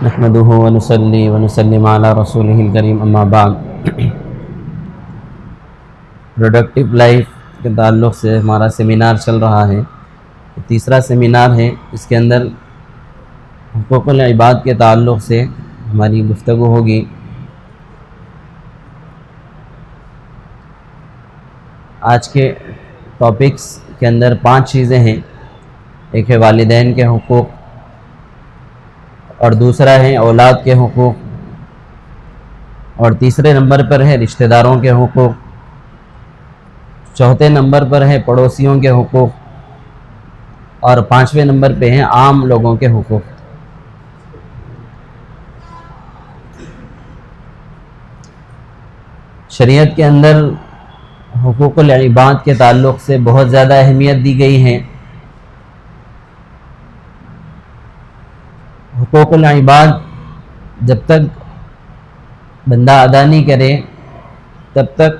نحمده ونصلي ونسلم على رسوله الکریم اما بعد۔ پروڈکٹیو لائف کے تعلق سے ہمارا سیمینار چل رہا ہے، تیسرا سیمینار ہے۔ اس کے اندر حقوق العباد کے تعلق سے ہماری گفتگو ہوگی۔ آج کے ٹاپکس کے اندر 5 چیزیں ہیں۔ ایک ہے والدین کے حقوق، اور دوسرا ہے اولاد کے حقوق، اور تیسرے نمبر پر ہے رشتہ داروں کے حقوق، چوتھے نمبر پر ہے پڑوسیوں کے حقوق، اور 5ویں نمبر پہ ہیں عام لوگوں کے حقوق۔ شریعت کے اندر حقوق العباد کے تعلق سے بہت زیادہ اہمیت دی گئی ہے۔ حقوق العباد جب تک بندہ ادا نہیں کرے تب تک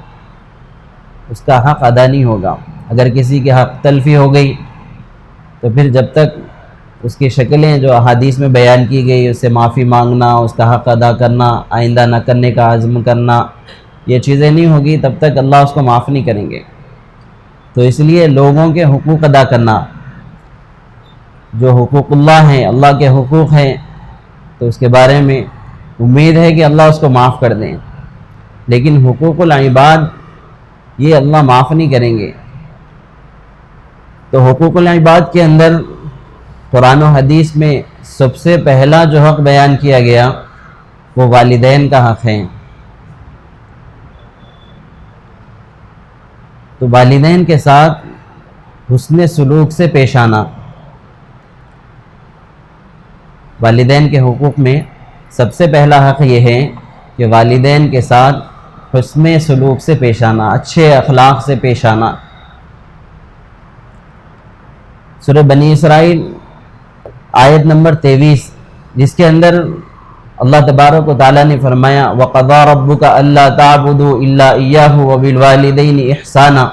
اس کا حق ادا نہیں ہوگا۔ اگر کسی کے حق تلفی ہو گئی تو پھر جب تک اس کی شکلیں جو احادیث میں بیان کی گئی، اس سے معافی مانگنا، اس کا حق ادا کرنا، آئندہ نہ کرنے کا عزم کرنا، یہ چیزیں نہیں ہوگی تب تک اللہ اس کو معاف نہیں کریں گے۔ تو اس لیے لوگوں کے حقوق ادا کرنا، جو حقوق اللہ ہیں، اللہ کے حقوق ہیں، تو اس کے بارے میں امید ہے کہ اللہ اس کو معاف کر دیں، لیکن حقوق العباد یہ اللہ معاف نہیں کریں گے۔ تو حقوق العباد کے اندر قرآن و حدیث میں سب سے پہلا جو حق بیان کیا گیا وہ والدین کا حق ہے۔ تو والدین کے ساتھ حسن سلوک سے پیش آنا، والدین کے حقوق میں سب سے پہلا حق یہ ہے کہ والدین کے ساتھ حسن سلوک سے پیش آنا، اچھے اخلاق سے پیش آنا۔ سورہ بنی اسرائیل آیت نمبر 23، جس کے اندر اللہ تبارک و تعالیٰ نے فرمایا وَقَضَىٰ رَبُّكَ أَلَّا تَعْبُدُوا إِلَّا إِيَّاهُ وَبِالْوَالِدَيْنِ إِحْسَانًا۔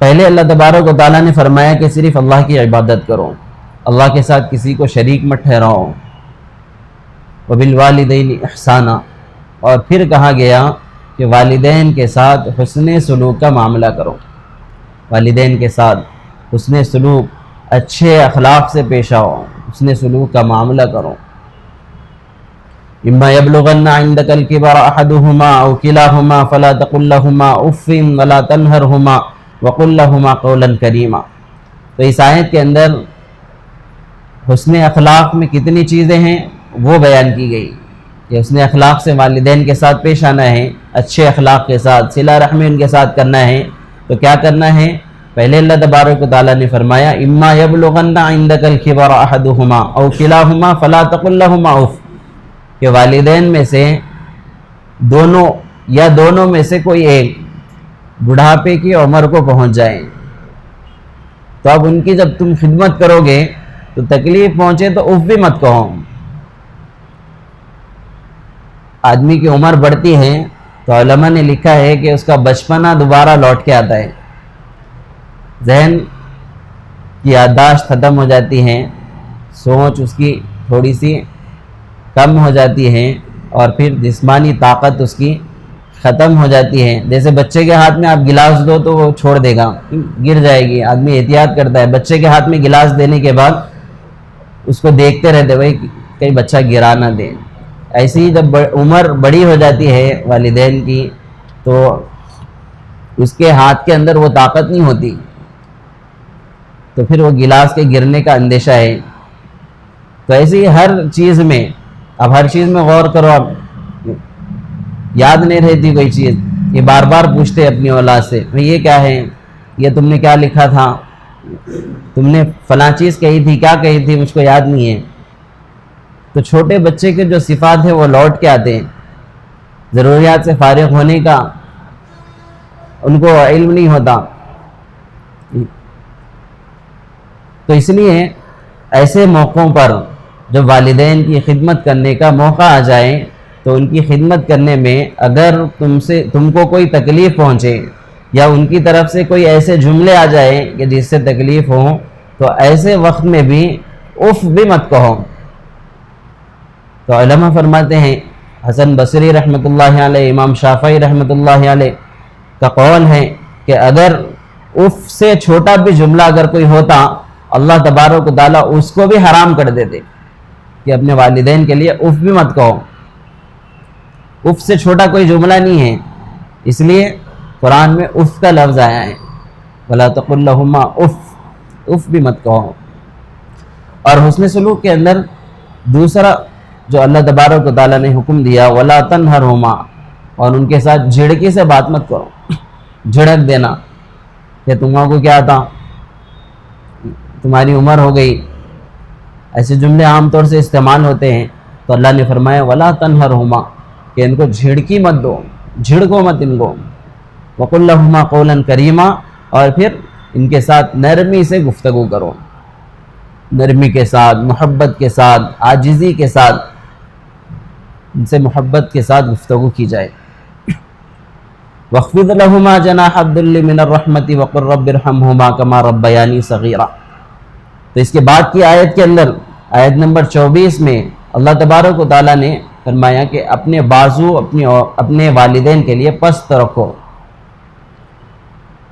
پہلے اللہ تبارک و تعالیٰ نے فرمایا کہ صرف اللہ کی عبادت کرو، اللہ کے ساتھ کسی کو شریک مت ٹھہراؤ، وَبِالْوَالِدَيْنِ إِحْسَانًا، اور پھر کہا گیا کہ والدین کے ساتھ حسن سلوک کا معاملہ کرو، والدین کے ساتھ حسن سلوک، اچھے اخلاق سے پیش آؤ، حسن سلوک کا معاملہ کرو۔ إِمَّا يَبْلُغَنَّ عِندَكَ الْكِبَرَ أَحَدُهُمَا أَوْ كِلَاهُمَا فَلَا تَقُل لَّهُمَا أُفٍّ وَلَا تَنْهَرْهُمَا وَقُل لَّهُمَا قَوْلًا كَرِيمًا۔ تو اس آیت کے اندر حسن اخلاق میں کتنی چیزیں ہیں وہ بیان کی گئی کہ حسن اخلاق سے والدین کے ساتھ پیش آنا ہے، اچھے اخلاق کے ساتھ صلہ رحمی ان کے ساتھ کرنا ہے۔ تو کیا کرنا ہے؟ پہلے اللہ تبارک و تعالیٰ نے فرمایا اما یبلغن عندک الکبر احدہما او کلاہما فلا تقل لہما اف، کہ والدین میں سے دونوں یا دونوں میں سے کوئی ایک بڑھاپے کی عمر کو پہنچ جائیں تو اب ان کی جب تم خدمت کرو گے تو تکلیف پہنچے تو اف بھی مت کہو۔ آدمی کی عمر بڑھتی ہے تو علماء نے لکھا ہے کہ اس کا بچپنا دوبارہ لوٹ کے آتا ہے، ذہن کی یادداشت ختم ہو جاتی ہے، سوچ اس کی تھوڑی سی کم ہو جاتی ہے، اور پھر جسمانی طاقت اس کی ختم ہو جاتی ہے۔ جیسے بچے کے ہاتھ میں آپ گلاس دو تو وہ چھوڑ دے گا، گر جائے گی، آدمی احتیاط کرتا ہے، بچے کے ہاتھ میں گلاس دینے کے بعد اس کو دیکھتے رہتے بھائی کہیں بچہ گرا نہ دے۔ ایسے ہی جب عمر بڑی ہو جاتی ہے والدین کی تو اس کے ہاتھ کے اندر وہ طاقت نہیں ہوتی، تو پھر وہ گلاس کے گرنے کا اندیشہ ہے۔ تو ایسے ہی ہر چیز میں، اب ہر چیز میں غور کرو، اب یاد نہیں رہتی کوئی چیز، یہ بار بار پوچھتے اپنی اولاد سے بھئی یہ کیا ہے، یہ تم نے کیا لکھا تھا، تم نے فلاں چیز کہی تھی، کیا کہی تھی، مجھ کو یاد نہیں ہے۔ تو چھوٹے بچے کے جو صفات ہیں وہ لوٹ کے آتے ہیں، ضروریات سے فارغ ہونے کا ان کو علم نہیں ہوتا۔ تو اس لیے ایسے موقعوں پر جب والدین کی خدمت کرنے کا موقع آ جائے تو ان کی خدمت کرنے میں اگر تم کو کوئی تکلیف پہنچے یا ان کی طرف سے کوئی ایسے جملے آ جائیں کہ جس سے تکلیف ہو، تو ایسے وقت میں بھی اف بھی مت کہو. تو علماء فرماتے ہیں حسن بصری رحمۃ اللہ علیہ، امام شافعی رحمۃ اللہ علیہ کا قول ہے کہ اگر اف سے چھوٹا بھی جملہ اگر کوئی ہوتا اللہ تبارک و تعالیٰ اس کو بھی حرام کر دیتے کہ اپنے والدین کے لیے اف بھی مت کہو. اف سے چھوٹا کوئی جملہ نہیں ہے، اس لیے قرآن میں اف کا لفظ آیا ہے. وَلَا تَقُلْ لَهُمَا اف، اف بھی مت کہو. اور حسن سلوک کے اندر دوسرا جو اللہ تبارک و تعالیٰ نے حکم دیا وَلَا تَنْهَرْهُمَا، اور ان کے ساتھ جھڑکی سے بات مت کرو. جھڑک دینا کہ تمہارے کو کیا تھا، تمہاری عمر ہو گئی، ایسے جملے عام طور سے استعمال ہوتے ہیں. تو اللہ نے فرمایا وَلَا تَنْهَرْهُمَا، کہ ان کو جھڑکی مت دو، جھڑکو مت ان کو. وَقُلْ لَهُمَا قَوْلًا كَرِيمًا، اور پھر ان کے ساتھ نرمی سے گفتگو کرو، نرمی کے ساتھ، محبت کے ساتھ، عاجزی کے ساتھ، ان سے محبت کے ساتھ گفتگو کی جائے. وَاخْفِضْ لَهُمَا جَنَاحَ الذُّلِّ مِنَ الرَّحْمَةِ وَقُلْ رَبِّ ارْحَمْهُمَا كَمَا رَبَّيَانِي صَغِيرًا. تو اس کے بعد کی آیت کے اندر آیت نمبر 24 میں اللہ تبارک و تعالیٰ نے فرمایا کہ اپنے بازو اپنے والدین کے لیے پست رکھو،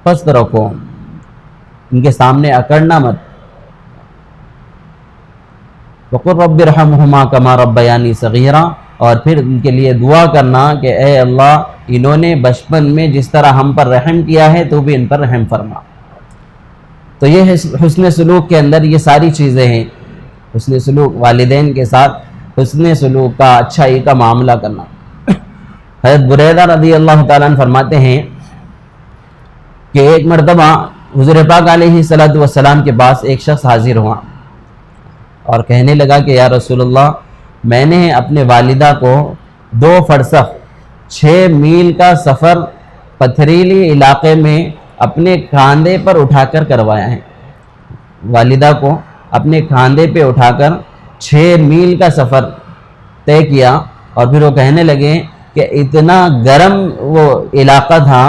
پست رکھو، ان کے سامنے اکڑنا مت. وَقُلْ رَبِّ ارْحَمْهُمَا كَمَا رَبَّيَانِي صَغِيرًا، اور پھر ان کے لیے دعا کرنا کہ اے اللہ انہوں نے بچپن میں جس طرح ہم پر رحم کیا ہے تو بھی ان پر رحم فرما. تو یہ حسن سلوک کے اندر یہ ساری چیزیں ہیں. حسن سلوک، والدین کے ساتھ حسن سلوک کا، اچھائی کا معاملہ کرنا. حضرت بریدہ رضی اللہ تعالیٰ عنہ فرماتے ہیں کہ ایک مرتبہ حضور پاک علیہ الصلوۃ والسلام کے پاس ایک شخص حاضر ہوا اور کہنے لگا کہ یا رسول اللہ، میں نے اپنے والدہ کو 2 فرسخ 6 میل کا سفر پتھریلی علاقے میں اپنے کاندھے پر اٹھا کر کروایا ہے. والدہ کو اپنے کاندھے پہ اٹھا کر 6 میل کا سفر طے کیا، اور پھر وہ کہنے لگے کہ اتنا گرم وہ علاقہ تھا،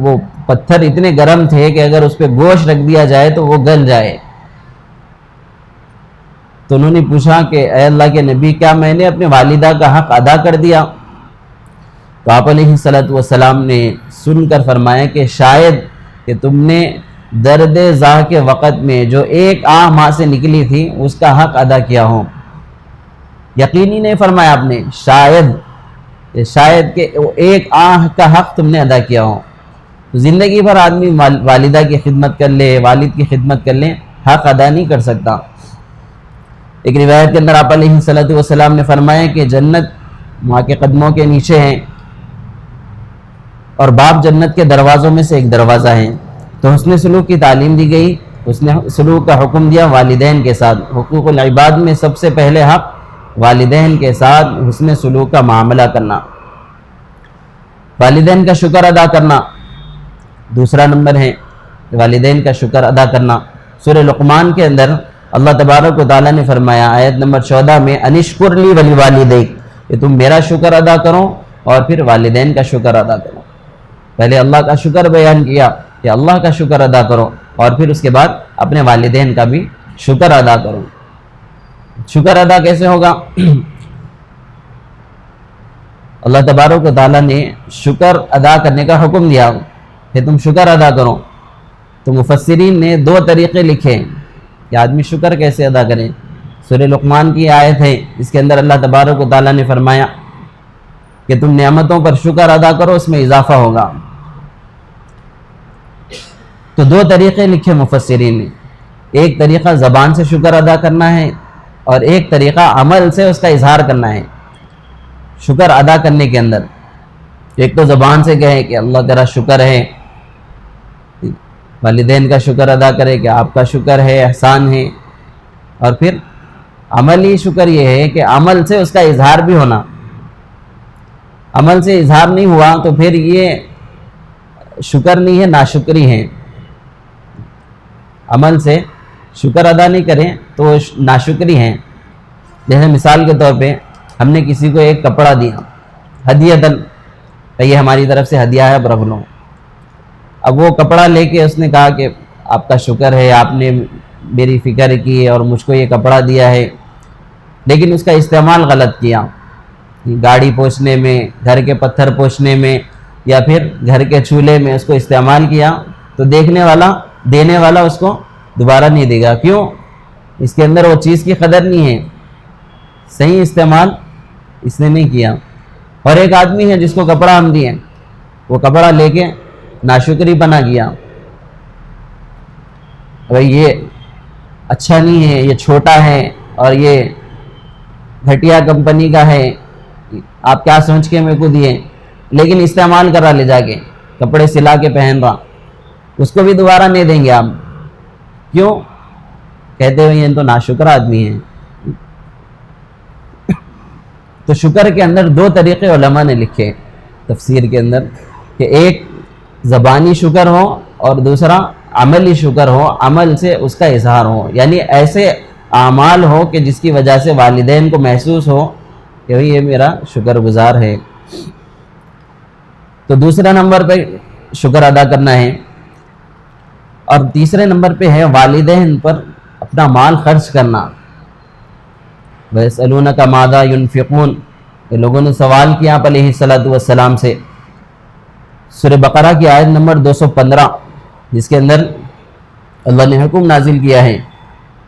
وہ پتھر اتنے گرم تھے کہ اگر اس پہ گوشت رکھ دیا جائے تو وہ گل جائے. تو انہوں نے پوچھا کہ اے اللہ کے نبی، کیا میں نے اپنے والدہ کا حق ادا کر دیا؟ تو آپ علیہ الصلوۃ والسلام نے سن کر فرمایا کہ شاید کہ تم نے درد زاہ کے وقت میں جو ایک آہ ماں سے نکلی تھی اس کا حق ادا کیا ہو. یقینی نہیں فرمایا آپ نے، شاید کہ ایک آہ کا حق تم نے ادا کیا ہو. تو زندگی بھر آدمی والدہ کی خدمت کر لے، والد کی خدمت کر لے، حق ادا نہیں کر سکتا. ایک روایت کے اندر آپ علیہ الصلوۃ والسلام نے فرمایا کہ جنت ماں کے قدموں کے نیچے ہیں، اور باپ جنت کے دروازوں میں سے ایک دروازہ ہے. تو حسن سلوک کی تعلیم دی گئی، حسن سلوک کا حکم دیا والدین کے ساتھ. حقوق العباد میں سب سے پہلے حق والدین کے ساتھ حسن سلوک کا معاملہ کرنا، والدین کا شکر ادا کرنا دوسرا نمبر ہے. والدین کا شکر ادا کرنا، سورہ لقمان کے اندر اللہ تبارک و تعالیٰ نے فرمایا آیت نمبر 14 میں انشکر لی ولی والدیک، کہ تم میرا شکر ادا کرو اور پھر والدین کا شکر ادا کرو. پہلے اللہ کا شکر بیان کیا کہ اللہ کا شکر ادا کرو، اور پھر اس کے بعد اپنے والدین کا بھی شکر ادا کرو. شکر ادا کیسے ہوگا؟ اللہ تبارک و تعالیٰ نے شکر ادا کرنے کا حکم دیا کہ تم شکر ادا کرو. تو مفسرین نے 2 طریقے لکھے کہ آدمی شکر کیسے ادا کرے. سورہ لقمان کی آیت ہے، اس کے اندر اللہ تبارک و تعالیٰ نے فرمایا کہ تم نعمتوں پر شکر ادا کرو، اس میں اضافہ ہوگا. تو 2 طریقے لکھے مفسرین نے. ایک طریقہ زبان سے شکر ادا کرنا ہے، اور ایک طریقہ عمل سے اس کا اظہار کرنا ہے. شکر ادا کرنے کے اندر ایک تو زبان سے کہے کہ اللہ تیرا شکر ہے، والدین کا شکر ادا کرے کہ آپ کا شکر ہے، احسان ہے. اور پھر عملی شکر یہ ہے کہ عمل سے اس کا اظہار بھی ہونا. عمل سے اظہار نہیں ہوا تو پھر یہ شکر نہیں ہے، ناشکری ہے. عمل سے شکر ادا نہیں کریں تو وہ ناشکری ہیں. جیسے مثال کے طور پہ ہم نے کسی کو ایک کپڑا دیا ہدیۃً، یہ ہماری طرف سے ہدیہ ہے، اب رکھ لو. اب وہ کپڑا لے کے اس نے کہا کہ آپ کا شکر ہے، آپ نے میری فکر کی اور مجھ کو یہ کپڑا دیا ہے، لیکن اس کا استعمال غلط کیا، گاڑی پوچھنے میں، گھر کے پتھر پوچھنے میں، یا پھر گھر کے چولہے میں اس کو استعمال کیا، تو دیکھنے والا، دینے والا اس کو دوبارہ نہیں دے گا۔ کیوں؟ اس کے اندر وہ چیز کی قدر نہیں ہے، صحیح استعمال اس نے نہیں کیا۔ اور ایک آدمی ہے جس کو کپڑا ہم دیے، وہ کپڑا لے کے ناشکری بنا گیا، بھائی یہ اچھا نہیں ہے، یہ چھوٹا ہے اور یہ گھٹیا کمپنی کا ہے، آپ کیا سمجھ کے میرے کو دیے، لیکن استعمال کرا لے جا کے، کپڑے سلا کے پہن رہا، اس کو بھی دوبارہ نہیں دیں گے آپ۔ کیوں؟ کہتے ہوئے یہ تو ناشکر آدمی ہے۔ تو شکر کے اندر دو طریقے علماء نے لکھے تفسیر کے اندر، کہ ایک زبانی شکر ہو اور دوسرا عملی شکر ہو، عمل سے اس کا اظہار ہو، یعنی ایسے اعمال ہو کہ جس کی وجہ سے والدین کو محسوس ہو کہ یہ میرا شکر گزار ہے۔ تو دوسرے نمبر پہ شکر ادا کرنا ہے، اور تیسرے نمبر پہ ہے والدین پر اپنا مال خرچ کرنا۔ وَيَسْأَلُونَكَ مَاذَا يُنْفِقُونَ، یہ لوگوں نے سوال کیا آپ علیہ السلام سے، سورہ بقرہ کی آیت نمبر 215، جس کے اندر اللہ نے حکم نازل کیا ہے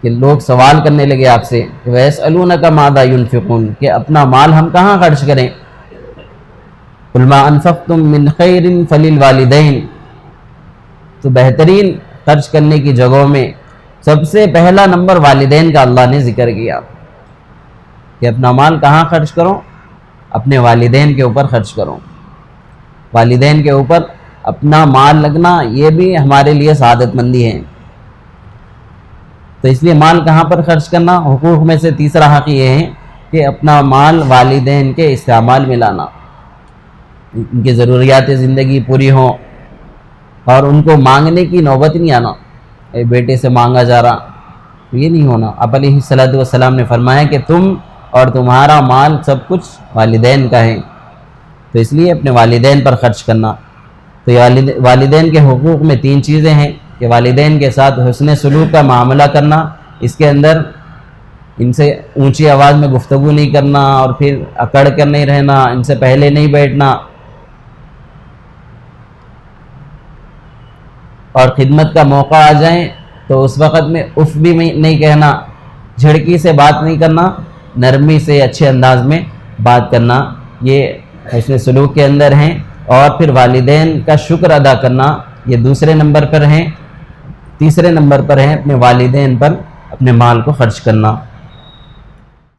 کہ لوگ سوال کرنے لگے آپ سے، وَيَسْأَلُونَكَ مَاذَا يُنْفِقُونَ، کہ اپنا مال ہم کہاں خرچ کریں؟ قُلْ مَا أَنفَقْتُم مِّن خَيْرٍ فَلِلْوَالِدَيْنِ، تو بہترین خرچ کرنے کی جگہوں میں سب سے پہلا نمبر والدین کا اللہ نے ذکر کیا، کہ اپنا مال کہاں خرچ کرو؟ اپنے والدین کے اوپر خرچ کرو۔ والدین کے اوپر اپنا مال لگنا یہ بھی ہمارے لیے سعادت مندی ہے۔ تو اس لیے مال کہاں پر خرچ کرنا؟ حقوق میں سے تیسرا حق یہ ہے کہ اپنا مال والدین کے استعمال میں لانا، ان کی ضروریات زندگی پوری ہوں، اور ان کو مانگنے کی نوبت نہیں آنا، اے بیٹے سے مانگا جا رہا، یہ نہیں ہونا۔ آپ علیہ السلام نے فرمایا کہ تم اور تمہارا مال سب کچھ والدین کا ہے، تو اس لیے اپنے والدین پر خرچ کرنا۔ تو یہ والدین کے حقوق میں تین چیزیں ہیں، کہ والدین کے ساتھ حسن سلوک کا معاملہ کرنا، اس کے اندر ان سے اونچی آواز میں گفتگو نہیں کرنا، اور پھر اکڑ کر نہیں رہنا، ان سے پہلے نہیں بیٹھنا، اور خدمت کا موقع آ جائیں تو اس وقت میں اف بھی نہیں کہنا، جھڑکی سے بات نہیں کرنا، نرمی سے اچھے انداز میں بات کرنا، یہ حسن سلوک کے اندر ہیں۔ اور پھر والدین کا شکر ادا کرنا، یہ دوسرے نمبر پر ہیں۔ تیسرے نمبر پر ہیں اپنے والدین پر اپنے مال کو خرچ کرنا۔